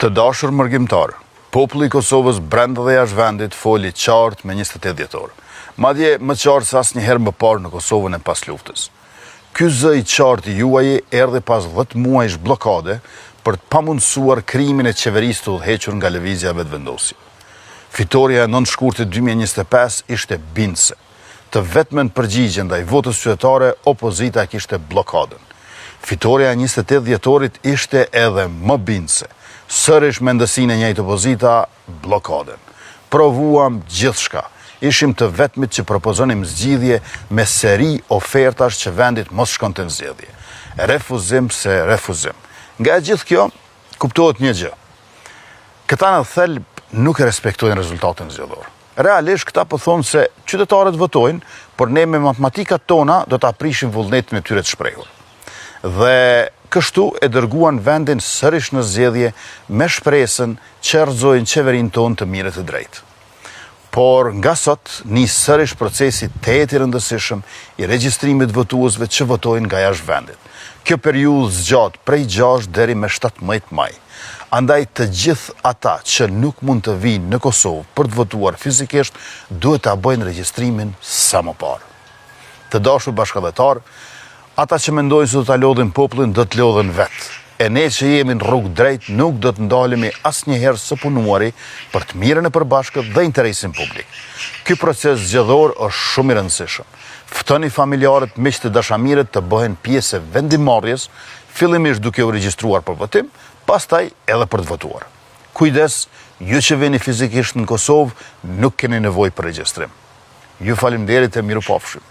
Të dashur mërgjimtar, populli i Kosovës brenda dhe jashtë vendit foli qartë me 28 dhjetor. Madje më qartë se asnjëherë më parë në Kosovën e pas luftës. Ky zë i qartë i juaji erdhi pas 10 muajsh bllokade për të pamundsuar krimin e qeverisë të udhëhequr nga lëvizja vetëvendosje. Fitoria e 9 shkurtit 2025 ishte bindse. Të vetmen përgjigje ndaj votës qytetare, opozita kishte bllokadën. Fitoria e 28 dhjetorit ishte edhe më bindse. Sërish me ndësinë e njëjtë opozita, bllokadën. Provuam gjithçka. Ishim të vetmit që propozonim zgjidhje me seri ofertash që vendit mos shkonte në zgjedhje. Refuzim se refuzim. Nga e gjithë kjo, kuptohet një gjë. Këta në thelb nuk e respektojnë rezultatin zgjedhor. Realisht këta po thonë se qytetarët votojnë, por ne me matematikat tona do ta prishim vullnetin e tyre të shprehur. Dhe kështu e dërguan vendin sërish në zgjedhje me shpresën që rrëzojnë qeverinë tonë të mirë të drejtë. Por nga sot nis sërish procesi tetë i rëndësishëm i regjistrimit votuesve që votojnë nga jashtë vendit. Kjo periudhë zgjat prej 6 deri me 17 maj. Andaj të gjithë ata që nuk mund të vinë në Kosovë për të votuar fizikisht, duhet ta bëjnë regjistrimin sa më parë. Të dashur bashkëdhetar, ata që mendojnë se do ta lodhin popullin, do të lodhen vetë. E ne që jemi në rrugë drejt nuk do të ndalemi asnjëherë së punuari për të mirën e përbashkët dhe interesin publik. Ky proces zgjedhor është shumë i rëndësishëm. Ftoni familjarët, miqtë të dashamirët të bëhen pjesë e vendimarrjes, fillimisht duke u regjistruar për votim, pastaj edhe për të votuar. Kujdes, ju që vini fizikisht në Kosovë nuk keni nevojë për regjistrim. Ju faleminderit e mirupafshim.